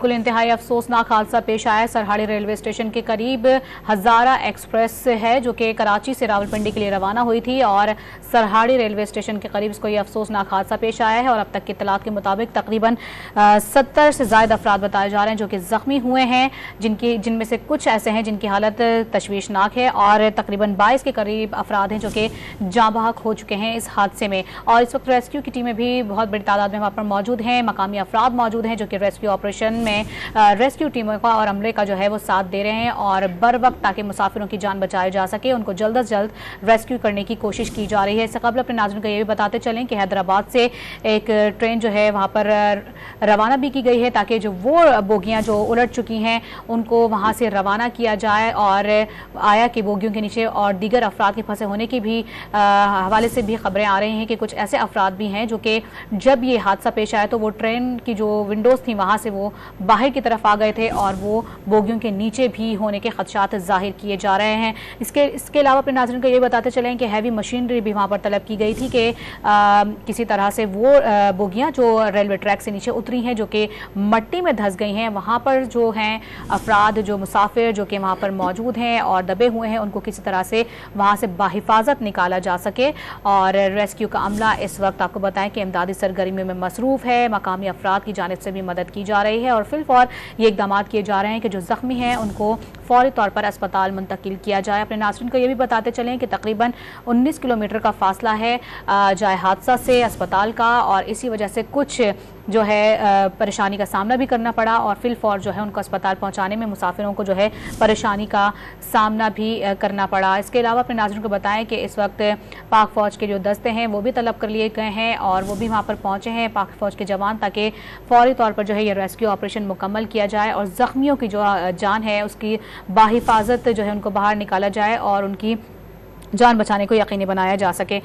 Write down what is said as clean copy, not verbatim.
बिल्कुल इंतहाई अफसोसनाक हादसा पेश आया सरहाड़ी रेलवे स्टेशन के करीब। हजारा एक्सप्रेस है जो कि कराची से रावलपिंडी के लिए रवाना हुई थी और सरहाड़ी रेलवे स्टेशन के करीब इसको ये अफसोसनाक हादसा पेश आया है और अब तक की इत्तलात के मुताबिक तकरीबन 70 से ज़ायद अफराद बताए जा रहे हैं जो कि ज़ख्मी हुए हैं, जिनमें से कुछ ऐसे हैं जिनकी हालत तशवीशनाक है और तकरीबन 22 के करीब अफराद हैं जो कि जाँ बहक हो चुके हैं इस हादसे में। और इस वक्त रेस्क्यू की टीमें भी बहुत बड़ी तादाद में वहाँ पर मौजूद हैं, मकामी अफराद मौजूद हैं जो कि रेस्क्यू ऑपरेशन में रेस्क्यू टीमों का और अमले का जो है वो साथ दे रहे हैं और बर वक्त ताकि मुसाफिरों की जान बचाई जा सके उनको जल्द अज जल्द रेस्क्यू करने की कोशिश की जा रही है। इससे कबल अपने नाज़रीन को ये भी बताते चलें कि हैदराबाद से एक ट्रेन जो है वहाँ पर रवाना भी की गई है ताकि जो वो बोगियाँ जो उलट चुकी हैं उनको वहाँ से रवाना किया जाए और आया कि बोगियों के नीचे और दीगर अफराद के फंसे होने की भी हवाले से भी खबरें आ रही हैं कि कुछ ऐसे अफराद भी हैं जो कि जब ये हादसा पेश आया तो वो ट्रेन की जो विंडोज़ थी वहाँ से वो बाहर की तरफ आ गए थे और वो बोगियों के नीचे भी होने के खदशात जाहिर किए जा रहे हैं। इसके अलावा अपने नाज़रीन को ये बताते चलें कि हैवी मशीनरी भी वहाँ पर तलब की गई थी कि किसी तरह से वो बोगियाँ जो रेलवे ट्रैक से नीचे उतरी हैं जो कि मट्टी में धंस गई हैं, वहाँ पर जो हैं अफराद जो मुसाफिर जो कि वहाँ पर मौजूद हैं और दबे हुए हैं उनको किसी तरह से वहाँ से बाहिफाजत निकाला जा सके। और रेस्क्यू का अमला इस वक्त आपको बताएं कि इमदादी सरगर्मी में मसरूफ़ है, मकामी अफराद की जानिब से भी मदद की जा रही है और फिलफौर ये इक़दाम किए जा रहे हैं कि जो ज़ख्मी हैं उनको फौरी तौर पर अस्पताल मुंतकिल किया जाए। अपने नाज़रीन को ये भी बताते चलें कि तकरीबन 19 किलोमीटर का फासला है जाए हादसा से अस्पताल का और इसी वजह से कुछ जो है परेशानी का सामना भी करना पड़ा और फिलफौर जो है उनको अस्पताल पहुंचाने में मुसाफिरों को जो है परेशानी का सामना भी करना पड़ा। इसके अलावा अपने नाज़रीन को बताएं कि इस वक्त पाक फ़ौज के जो दस्ते हैं वो भी तलब कर लिए गए हैं और वो भी वहाँ पर पहुँचे हैं पाक फ़ौज के जवान ताकि फौरी तौर पर जो है ये रेस्क्यू ऑपरेशन मुकम्मल किया जाए और ज़ख्मियों की जो जान है उसकी बाहिफाजत जो है उनको बाहर निकाला जाए और उनकी जान बचाने को यकीनी बनाया जा सके।